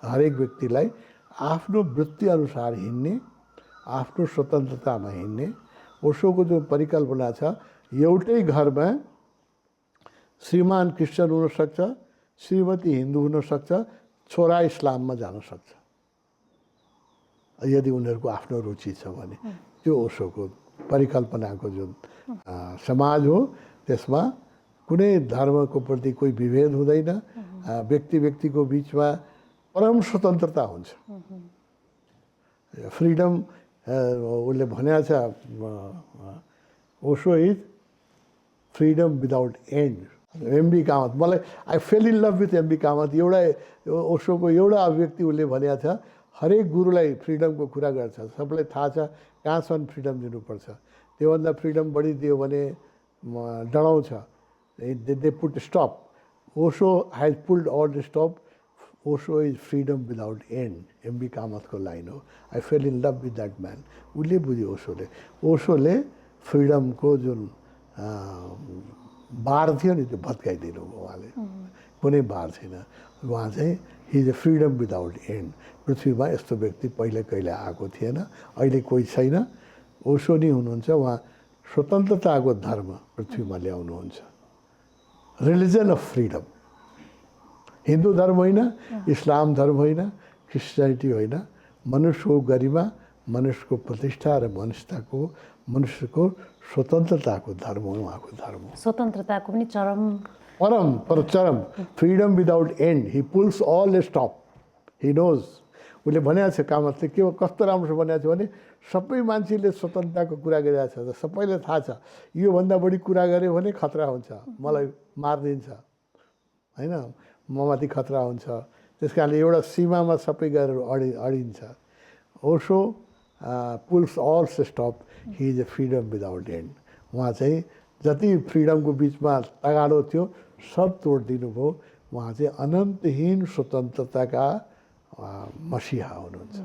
हरेक व्यक्तिलाई आफ्नो वृत्ति अनुसार हिँड्ने, आफ्नो स्वतन्त्रतामा हिँड्ने ओशोको जो परिकल्पना छ, एउटै घरमा श्रीमान क्रिस्चियन हुनसक्छ, श्रीमती हिन्दू हुनसक्छ, छोरा इस्लाममा जान सक्छ यदि उनीहरूको आफ्नो रुचि छ भने। त्यो ओशोको परिकल्पनाको जुन समाज हो त्यसमा कुनै धर्मको प्रति कोही विभेद हुँदैन, व्यक्ति व्यक्तिको बिचमा परम स्वतन्त्रता हुन्छ। फ्रिडम उसले भनेको छ, Osho is freedom without end. MB Kamath, मलाई I fell in love with MB Kamath. एउटा ओशोको एउटा अभिव्यक्ति उसले भनेको छ, हरेक गुरुलाई फ्रिडमको कुरा गर्छ, सबलाई थाहा छ कहाँसम्म फ्रिडम दिनुपर्छ, त्योभन्दा फ्रिडम बढी दियो भने डराउँछ। They put stop. Osho has pulled all the stop. Osho is freedom without end. MB कामतको लाइन हो। I fell in love with that man. उसले बुझ्यो ओशोले। ओशोले फ्रिडमको जुन बार थियो नि त्यो भत्काइदिनु भयो उहाँले। कुनै बार छैन। उहाँ चाहिँ he is a freedom without and. पृथ्वीमा यस्तो व्यक्ति पहिले कहिले आएको थिएन, अहिले कोही छैन। ओशो नै हुनुहुन्छ। उहाँ स्वतन्त्रताको धर्म पृथ्वीमा ल्याउनुहुन्छ। Religion of freedom. हिन्दू धर्म होइन, इस्लाम धर्म होइन, क्रिस्चियनिटी होइन। मनुष्यको गरिमा, मनुष्यको प्रतिष्ठा र मनुष्यको स्वतन्त्रताको धर्म हो उहाँको धर्म। स्वतन्त्रताको पनि चरम freedom without end. He pulls all the stop. He knows. उसले भनेको छ, कामतले के कस्तो राम्रो भनेको छ भने सबै मान्छेले स्वतन्त्रताको कुरा गरिरहेको छ, सबैलाई थाहा छ योभन्दा बढी कुरा गऱ्यो भने खतरा हुन्छ, मलाई मारिदिन्छ होइन, ममाथि खतरा हुन्छ। त्यस कारणले एउटा सीमामा सबै गएर अडिन्छ। Osho pulls all stop. He is a freedom without end. उहाँ चाहिँ जति फ्रिडमको बिचमा तगाडो थियो सब तोडिदिनु भयो। उहाँ चाहिँ अनन्तहीन स्वतन्त्रताका मसिहा हुनुहुन्छ।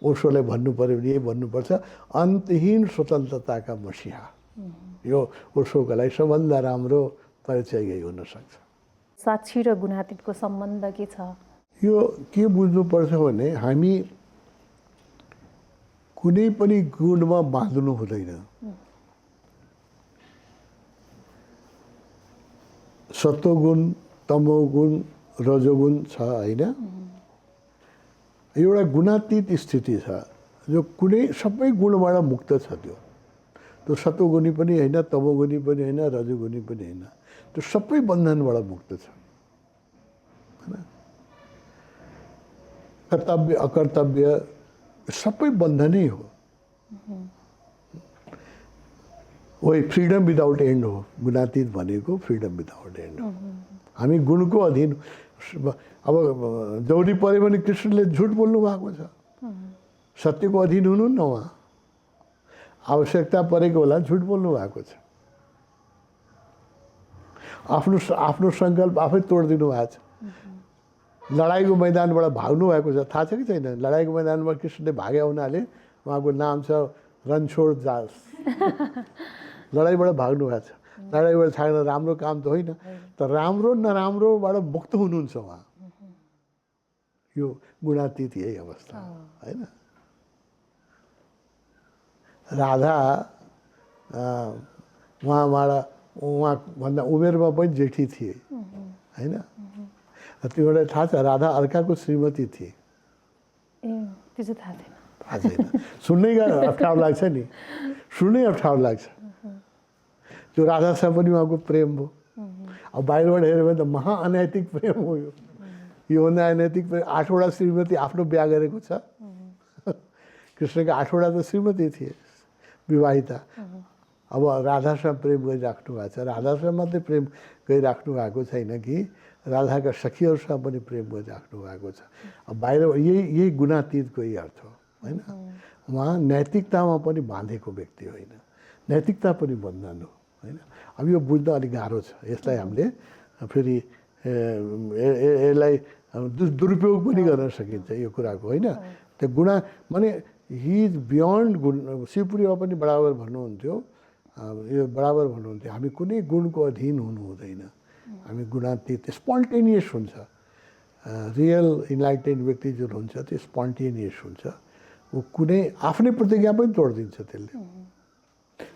ओशोले भन्नु पऱ्यो भने यही भन्नुपर्छ, अन्तहीन स्वतन्त्रताका मसिहा। यो ओशोको लागि सबभन्दा राम्रो परिचय यही हुनसक्छ। साक्षी र गुणातीतको सम्बन्ध के छ? यो के बुझ्नुपर्छ भने हामी कुनै पनि गुणमा बाँध्नु हुँदैन। सत्वगुण, तमोगुण, रजोगुण छ होइन। एउटा गुणातीत स्थिति छ जो कुनै सबै गुणबाट मुक्त छ। त्यो सत्वगुणी पनि होइन, तमोगुणी पनि होइन, रजोगुणी पनि होइन। त्यो सबै बन्धनबाट मुक्त छ होइन। कर्तव्य अकर्तव्य सबै बन्धनै हो। वही फ्रिडम विदाउट एन्ड हो। गुणातीत भनेको फ्रिडम विदाउट एन्ड हो। हामी गुणको अधीन। अब जरुरी पऱ्यो भने कृष्णले झुट बोल्नु भएको छ, सत्यको अधीन हुनुहुन्न उहाँ। आवश्यकता परेको होला झुट बोल्नु भएको छ। आफ्नो सङ्कल्प आफै तोडिदिनु भएको छ। लडाइँको मैदानबाट भाग्नु भएको छ, थाहा छ कि छैन? लडाइँको मैदानमा कृष्णले भागे हुनाले उहाँको नाम छ रणछोड दास। लडाइँबाट भाग्नु भएको छ। लडाइँबाट छाड्न राम्रो काम त होइन, तर राम्रो नराम्रोबाट मुक्त हुनुहुन्छ उहाँ। यो गुणातीत यही अवस्था होइन। राधा उहाँभन्दा उमेरमा पनि जेठी थिए होइन। तिमीलाई थाहा छ राधा अर्काको श्रीमती थिए? थाहा छैन। सुन्नै अप्ठ्यारो लाग्छ नि, सुन्नै अप्ठ्यारो लाग्छ। त्यो राधासँग पनि उहाँको प्रेम भयो। अब बाहिरबाट हेऱ्यो भने त महा अनैतिक प्रेम हो। योभन्दा अनैतिक प्रेम 8वटा श्रीमती आफ्नो बिहा गरेको छ कृष्णका 8वटा त श्रीमती थिए विवाहिता। अब राधासँग प्रेम गरिराख्नु भएको छ, राधासँग मात्रै प्रेम गरिराख्नु भएको छैन कि राधाका सखीहरूसँग पनि प्रेम गरिराख्नु भएको छ। अब बाहिर यही गुणातीत कोही अर्थ हो होइन। उहाँ नैतिकतामा पनि बाँधेको व्यक्ति होइन, नैतिकता पनि बन्धन हो होइन। अब यो बुझ्न अलिक गाह्रो छ। यसलाई हामीले फेरि यसलाई दुरुपयोग पनि गर्न सकिन्छ यो कुराको होइन। त्यो गुणा माने हि इज बियोन्ड गुण। शिवपुरीमा पनि बराबर भन्नुहुन्थ्यो, यो बराबर भन्नुहुन्थ्यो, हामी कुनै गुणको अधीन हुनु हुँदैन, हामी गुणातीत स्पोन्टेनियस हुन्छ। रियल इन्लाइटेड व्यक्ति जुन हुन्छ त्यो स्पोन्टेनियस हुन्छ, वो कुनै आफ्नै प्रतिज्ञा पनि तोडिदिन्छ त्यसले।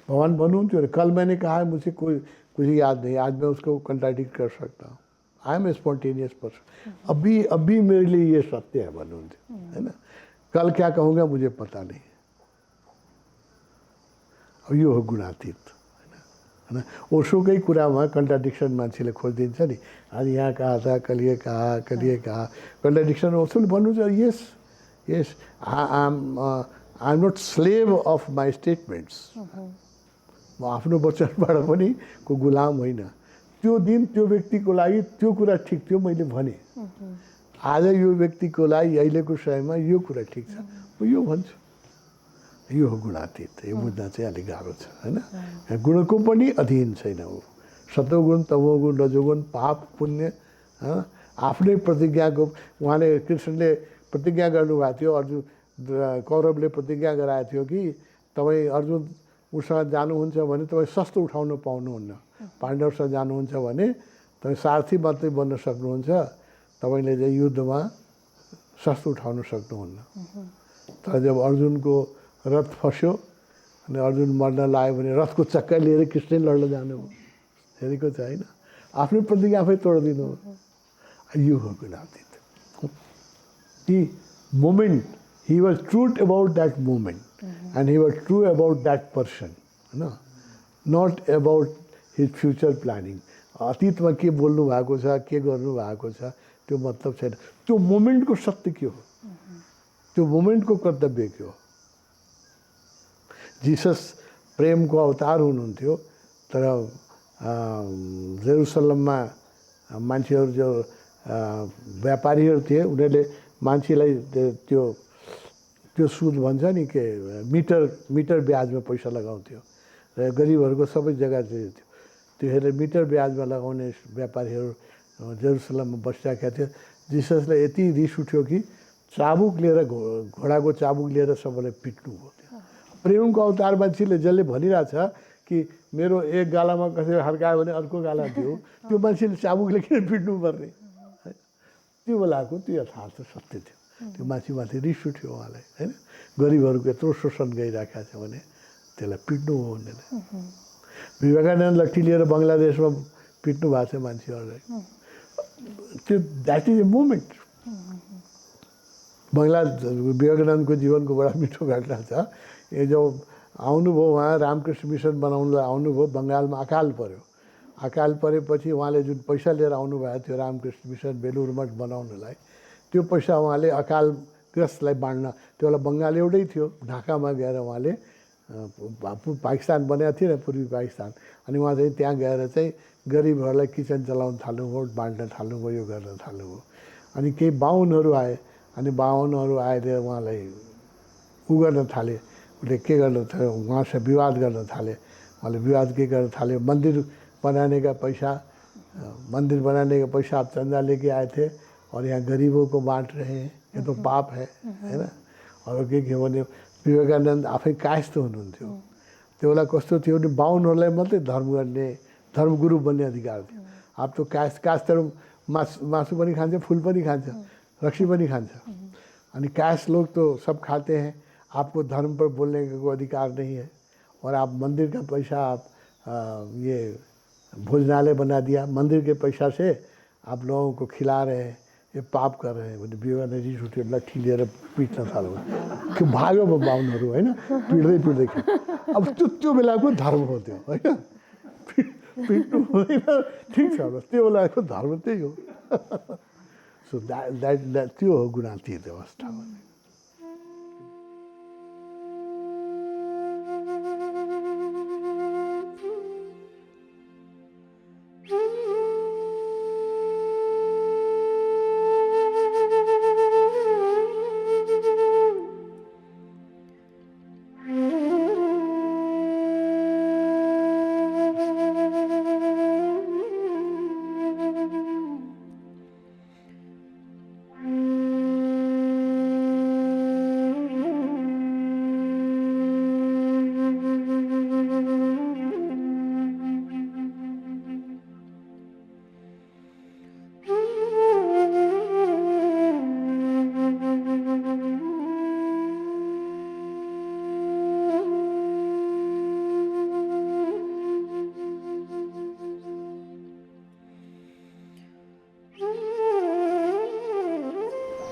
भगवान भन्नुहुन्थ्यो कल मैंने कहा है मुझे कुछ याद नहीं, आज मैं उसको कंट्राडिक्ट कर सकता हूँ, I M A spontaneous person, अभी मेरे लिए ये सत्य है भन्नुहुन्थ्यो होइन। कल क्या कहूँगा मुझे पता नहीं। अब यो हो गुणातीत होइन। ओशोकै कुरामा कन्ट्राडिक्सन मान्छेले खोजिदिन्छ नि, आज यहाँ कहा था, कल ये कहा, कन्ट्राडिक्सन ओशोले भन्नुहुन्छ yes yes I am not slave of my statements. म आफ्नो वचनबाट पनि को गुलाम होइन। त्यो दिन त्यो व्यक्तिको लागि त्यो कुरा ठिक थियो मैले भने, आज यो व्यक्तिको लागि अहिलेको समयमा यो कुरा ठिक छ म यो भन्छु। यो हो गुणातीत। यो बुझ्न चाहिँ अलिक गाह्रो छ होइन। गुणको पनि अधीन छैन ऊ। सतोगुण तमोगुण रजोगुण पाप पुण्य आफ्नै प्रतिज्ञाको उहाँले कृष्णले प्रतिज्ञा गर्नुभएको थियो, अर्जुन कौरवले प्रतिज्ञा गराएको थियो कि तपाईँ अर्जुन उसँग जानुहुन्छ भने तपाईँ शस्त्र उठाउन पाउनुहुन्न, पाण्डवसँग जानुहुन्छ भने तपाईँ सारथी मात्रै बन्न सक्नुहुन्छ, तपाईँले चाहिँ युद्धमा शस्त्र उठाउन सक्नुहुन्न। तर जब अर्जुनको रथ फस्यो अनि अर्जुन मर्न लाग्यो भने रथको चक्का लिएर कृष्ण लड्न जानुभयो। हेरेको छ होइन, आफ्नै प्रतिज्ञा आफै तोडिदिनु। यो हो गुणातीत। ती moment he was true about that moment and he was true about that person होइन, not about his future planning. अतीतमा के बोल्नु भएको छ, के गर्नु भएको छ त्यो मतलब छैन। त्यो मोमेन्टको सत्य के हो, त्यो मोमेन्टको कर्तव्य के हो। जिसस प्रेमको अवतार हुनुहुन्थ्यो, तर जेरुसलममा मान्छेहरू जो व्यापारीहरू थिए उनीहरूले मान्छेलाई त्यो सुद भन्छ नि के मिटर ब्याजमा पैसा लगाउँथ्यो र गरिबहरूको सबै जग्गा चाहिँ थियो। त्यो हेरेर मिटर ब्याजमा लगाउने व्यापारीहरू जेरुसलममा बसिरहेका थियो। जिससलाई यति रिस उठ्यो कि चाबुक लिएर घोडाको चाबुक लिएर सबैलाई पिट्नु हो। प्रेमको अवतार मान्छेले जसले भनिरहेछ कि मेरो एक गालामा कसैले हर्कायो भने अर्को गाला दियो, त्यो मान्छेले चाबुकले किन पिट्नु पर्ने? त्यो बेलाको त्यो यथार्थ सत्य थियो। त्यो माथि रिस उठ्यो उहाँलाई होइन। गरिबहरूको यत्रो शोषण गइरहेको छ भने त्यसलाई पिट्नु हो भनेर। विवेकानन्द लट्ठी लिएर बङ्गलादेशमा पिट्नु भएको छ मान्छेहरूलाई। त्यो द्याट इज ए मुमेन्ट। विवेकानन्दको जीवनको बडा मिठो घटना छ। यो जो आउनुभयो उहाँ रामकृष्ण मिसन बनाउनलाई आउनुभयो, बङ्गालमा अकाल पर्यो। अकाल परेपछि उहाँले जुन पैसा लिएर आउनुभएको थियो रामकृष्ण मिसन बेलुर मठ बनाउनलाई, त्यो पैसा उहाँले अकालग्रस्तलाई बाँड्न, त्यो बेला बङ्गाल एउटै थियो, ढाकामा गएर उहाँले पाकिस्तान बनाएको थिएन पूर्वी पाकिस्तान, अनि उहाँ चाहिँ त्यहाँ गएर चाहिँ गरिबहरूलाई किचन चलाउन थाल्नुभयो, बाँड्न थाल्नुभयो, यो गर्न थाल्नुभयो। अनि केही बाहुनहरू आए, अनि बाहुनहरू आएर उहाँलाई उ गर्न थाले, उसले के गर्न थाल्यो, उहाँसँग विवाद गर्न थाले। उहाँले विवाद के गर्न थाल्यो, मंदिर बनाने का पैसा आप चंदा लेके आए थे और यहाँ गरीबों को बांट रहे हैं, ये तो पाप है होइन। अरू के भने विवेकानन्द आफै कायस्थ हुनुहुन्थ्यो। त्यो बेला कस्तो थियो भने बाहुनहरूलाई मात्रै धर्म गर्ने, धर्मगुरु बन्ने अधिकार थियो। अब तो कायस्थहरू मासु पनि खान्छ, फूल पनि खान्छ, रक्सी पनि खान्छ। अनि कायस्थ लोग तो सब खाते हैं, आपको धर्म पर बोलने का कोई अधिकार नहीं है। और आप मंदिर का पैसा आप ये भोजनालय बना दिया, मंदिर के पैसा से आप लोगों को खिला रहे हैं, ये पाप कर रहे हैं भने विवेकानन्द जी उठ्यो, लट्ठी लिएर पिट्न थाल्यो। के भाग्यो बाहुनहरू होइन, पिट्दै अब त्यो बेलाको धर्म हो त्यो होइन। पिट्नु हुँदैन, ठिक छ, त्यो बेलाको धर्म त्यही हो। सो द्याट त्यो हो गुणातीत अवस्था।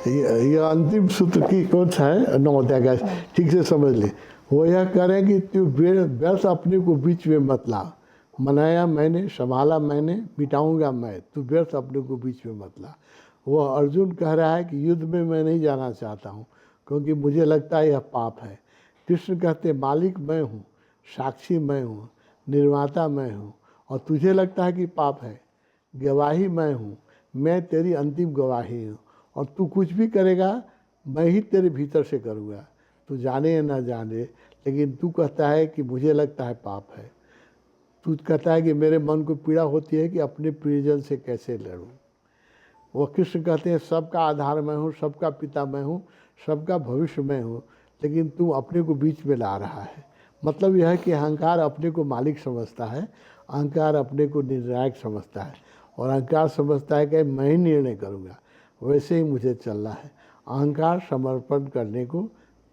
ये अंतिम सूत्र की कौन सा है, 9 अध्याय का, ठीक से समझ ले। वो यह करें कि तू व्यर्थ अपने को बीच में मत ला, मनाया मैंने, संभाला मैंने, मिटाऊंगा मैं, तू व्यर्थ अपने को बीच में मत ला। वो अर्जुन कह रहा है कि युद्ध में मैं नहीं जाना चाहता हूँ क्योंकि मुझे लगता है यह पाप है। कृष्ण कहते मालिक मैं हूँ, साक्षी मैं हूँ, निर्माता मैं हूँ, और तुझे लगता है कि पाप है। गवाही मैं हूँ, मैं तेरी अंतिम गवाही हूँ, और तू कुछ भी करेगा मैं ही तेरे भीतर से करूँगा, तू जाने या ना जाने। लेकिन तू कहता है कि मुझे लगता है पाप है, तू कहता है कि मेरे मन को पीड़ा होती है कि अपने प्रियजन से कैसे लड़ूं। वो कृष्ण कहते हैं सबका आधार मैं हूँ, सबका पिता मैं हूँ, सबका भविष्य मैं हूँ, लेकिन तू अपने को बीच में ला रहा है। मतलब यह है कि अहंकार अपने को मालिक समझता है, अहंकार अपने को निर्णायक समझता है, और अहंकार समझता है कि मैं ही निर्णय करूँगा, वैसे ही मुझे चलना है। अहंकार समर्पण करने को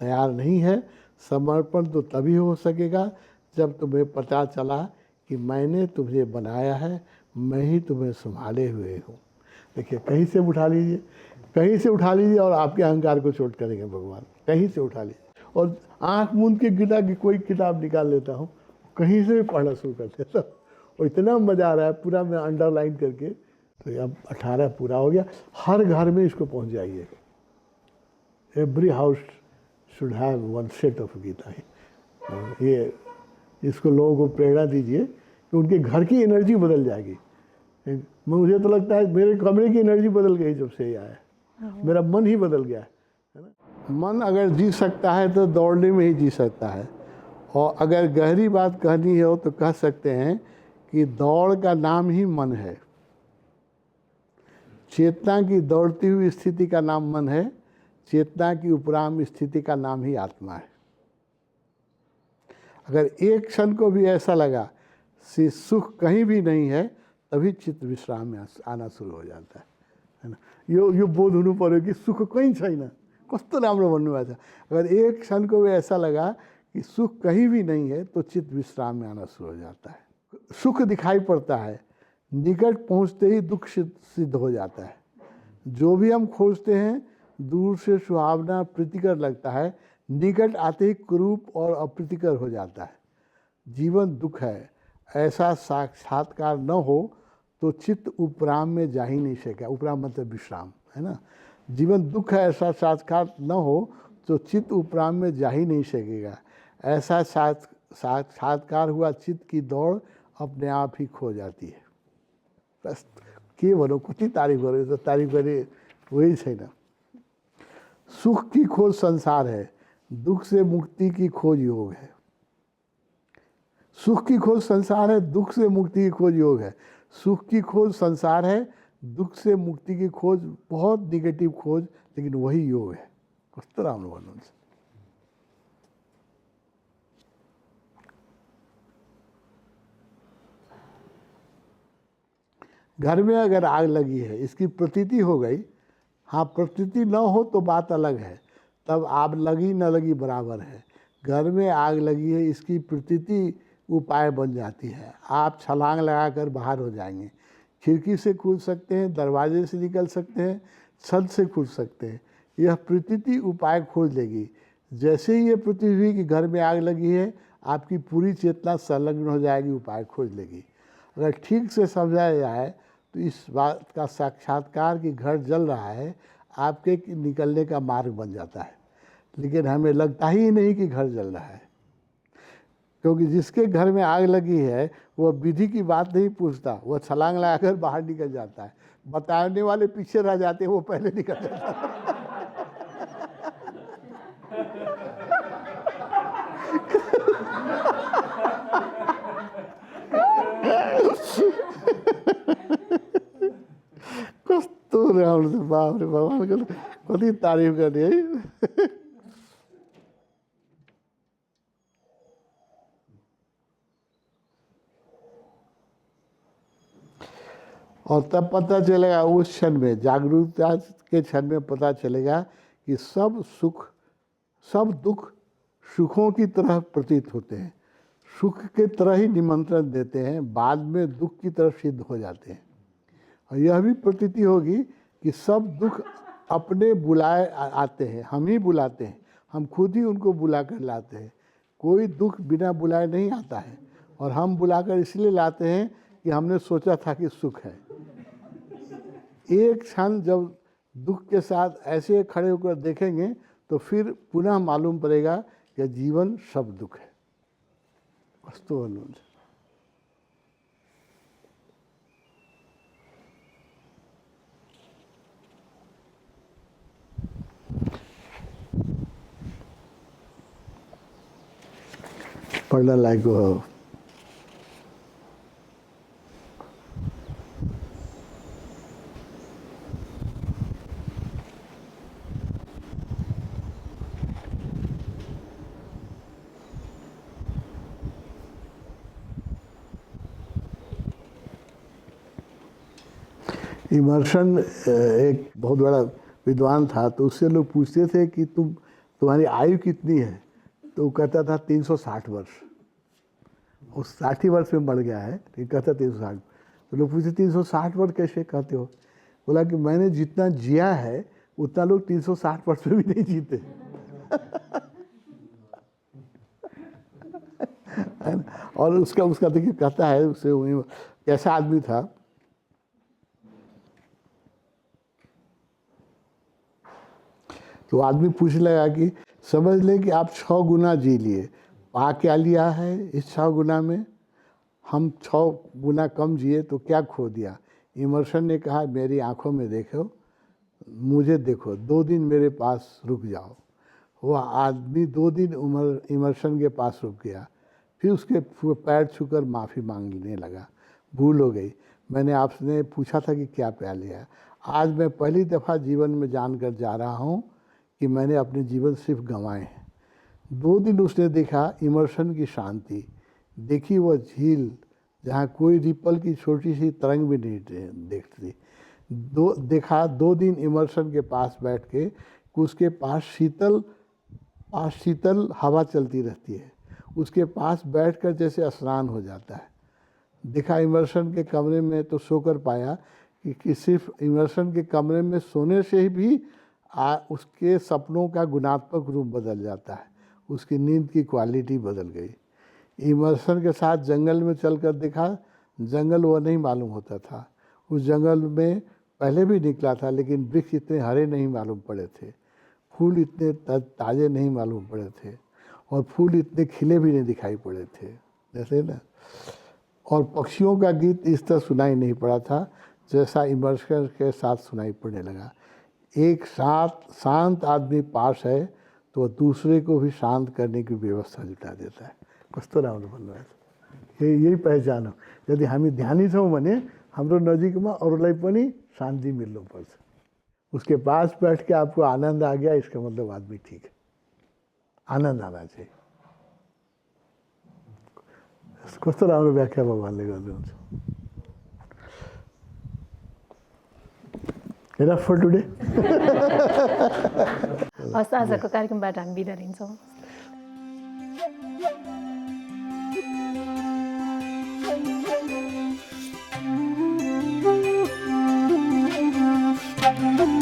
तैयार नहीं है। समर्पण तो तभी हो सकेगा जब तुम्हें पता चला कि मैंने तुम्हें बनाया है, मैं ही तुम्हें संभाले हुए हूँ। देखिए, कहीं से उठा लीजिए, कहीं से उठा लीजिए और आपके अहंकार को चोट करेंगे भगवान। कहीं से उठा लीजिए, और आँख मूंद के गिरा की कोई किताब निकाल लेता हूँ, कहीं से भी पढ़ना शुरू कर देता हूँ, और इतना मज़ा आ रहा है, पूरा मैं अंडरलाइन करके। तो अब 18 पूरा हो गया। हर घर में इसको पहुँच जाइए। Every house should have one set of Gita. ये इसको लोगों को प्रेरणा दीजिए कि उनके घर की एनर्जी बदल जाएगी। मुझे तो लगता है मेरे कमरे की एनर्जी बदल गई जब से ये आया है। मेरा मन ही बदल गया है ना। मन अगर जी सकता है तो दौड़ने में ही जी सकता है। और अगर गहरी बात कहनी हो तो कह सकते हैं कि दौड़ का नाम ही मन है। चेतना की दौड़ती हुई स्थिति का नाम मन है, चेतना की उपराम स्थिति का नाम ही आत्मा है। अगर एक क्षण को भी ऐसा लगा कि सुख कहीं भी नहीं है, तभी चित्त विश्राम में आना शुरू हो जाता है ना। यो बोध हुनु पर्यो कि सुख कहीं छैन, कस्तो राम्रो भन्नुभएको छ। अगर एक क्षण को भी ऐसा लगा कि सुख कहीं भी नहीं है तो चित्त विश्राम में आना शुरू हो जाता है। सुख दिखाई पड़ता है, निकट पहुंचते ही दुख सिद्ध हो जाता है। जो भी हम खोजते हैं दूर से सुहावना प्रीतिकर लगता है, निकट आते ही कुरूप और अप्रीतिकर हो जाता है। जीवन दुख है, ऐसा साक्षात्कार न हो तो चित्त उपराम में जा ही नहीं सकेगा। उपराम मतलब विश्राम है ना। जीवन दुख है, ऐसा साक्षात्कार न हो तो चित्त उपराम में जा ही नहीं सकेगा। ऐसा साक्षात्कार हुआ चित्त की दौड़ अपने आप ही खो जाती है। बस के भनौँ, कति तारिफ गऱ्यो, तो तारिफ गरे वही छैन। सुख की खोज संसार है, दुख से मुक्ति की खोज योग है। सुख की खोज संसार है, दुख से मुक्ति की खोज योग है। सुख की खोज संसार है, दुख से मुक्ति की खोज बहुत निगेटिव खोज, लेकिन वही योग है। कस्तो राम्रो भन्नुहुन्छ। घर में अगर आग लगी है, इसकी प्रतीति हो गई, हाँ प्रतीति न हो तो बात अलग है, तब आग लगी न लगी बराबर है। घर में आग लगी है, इसकी प्रतीति उपाय बन जाती है। आप छलांग लगाकर बाहर हो जाएंगे, खिड़की से कूद सकते हैं, दरवाजे से निकल सकते हैं, छत से कूद सकते हैं। यह प्रतीति उपाय खोज लेगी। जैसे ही ये प्रतीति हुई कि घर में आग लगी है, आपकी पूरी चेतना संलग्न हो जाएगी, उपाय खोज लेगी। अगर ठीक से समझाया जाए तो इस बात का साक्षात्कार कि घर जल रहा है आपके निकलने का मार्ग बन जाता है। लेकिन हमें लगता ही नहीं कि घर जल रहा है, क्योंकि जिसके घर में आग लगी है वह विधि की बात नहीं पूछता, वह छलांग लगाकर बाहर निकल जाता है। बताने वाले पीछे रह जाते हैं, वो पहले निकल जाता है। कस्तो राम्रो छ, बाप रे भगवानको कति तारिफ गर्ने है। और तब पता चलेगा उस क्षण में, जागरूकता के क्षण में पता चलेगा कि सब दुख सुखों की तरह प्रतीत होते हैं, सुख के तरह ही निमंत्रण देते हैं, बाद में दुख की तरफ सिद्ध हो जाते हैं। और यह भी प्रतीति होगी कि सब दुख अपने बुलाए आते हैं, हम ही बुलाते हैं, हम खुद ही उनको बुला कर लाते हैं। कोई दुख बिना बुलाए नहीं आता है, और हम बुलाकर इसलिए लाते हैं कि हमने सोचा था कि सुख है। एक क्षण जब दुख के साथ ऐसे खड़े होकर देखेंगे तो फिर पुनः मालूम पड़ेगा कि जीवन सब दुख है। वस्तु अनुज पढ़ने लायक हो। इमर्शन एक बहुत बड़ा विद्वान था, तो उससे लोग पूछते थे कि तुम्हारी आयु कितनी है, तो वो कहता था 360 वर्ष। उस 60 वर्ष में मर गया है, लेकिन कहता 360। तो लोग पूछते 360 वर्ष कैसे कहते हो? बोला कि मैंने जितना जिया है उतना लोग 360 वर्ष में भी नहीं जीते। और उसका देखिए कहता है, उससे कैसा आदमी था। तो आदमी पूछ लगा कि समझ लें कि आप 6 गुना जी लिए, पा क्या लिया है इस 6 गुना में? हम 6 गुना कम जिए तो क्या खो दिया? इमर्शन ने कहा मेरी आंखों में देखो, मुझे देखो, 2 दिन मेरे पास रुक जाओ। वो आदमी 2 दिन इमर्शन के पास रुक गया, फिर उसके पैर छूकर माफ़ी मांगने लगा। भूल हो गई, मैंने आपने पूछा था कि क्या प्यार लिया। आज मैं पहली दफ़ा जीवन में जानकर जा रहा हूँ कि मैंने अपने जीवन सिर्फ गंवाए हैं। 2 दिन उसने देखा इमर्शन की शांति, देखी वह झील जहाँ कोई रिपल की छोटी सी तरंग भी नहीं देखती। देखा 2 दिन इमर्शन के पास बैठ के, उसके पास शीतल हवा चलती रहती है, उसके पास बैठकर जैसे स्नान हो जाता है। देखा इमर्शन के कमरे में, तो सोकर पाया कि सिर्फ इमर्शन के कमरे में सोने से ही भी उसके सपनों का गुणात्मक रूप बदल जाता है, उसकी नींद की क्वालिटी बदल गई। इमर्शन के साथ जंगल में चलकर देखा, जंगल वो नहीं मालूम होता था। उस जंगल में पहले भी निकला था, लेकिन वृक्ष इतने हरे नहीं मालूम पड़े थे, फूल इतने ताज़े नहीं मालूम पड़े थे, और फूल इतने खिले भी नहीं दिखाई पड़े थे, जैसे ना। और पक्षियों का गीत इस तरह सुनाई नहीं पड़ा था जैसा इमर्शन के साथ सुनाई पड़ने लगा। एक शांत आदमी पास है तो दूसरे को भी शांत करने की व्यवस्था जुटा देता है। कस्तो राम्रो भन्नुभएको छ। यही पहिचान हो। यदि हामी ध्यानी छौँ भने हाम्रो नजिकमा अरूलाई पनि शान्ति मिल्नुपर्छ। उसके पास बैठ के आपको आनंद आ गया, इसका मतलब आदमी ठीक है। आनंद आना चाहिए। कस्तो राम्रो व्याख्या भगवानले गर्नुहुन्छ। Enough for today. हस्, आजको कार्यक्रमबाट हामी बिदा लिन्छौँ। Thank you.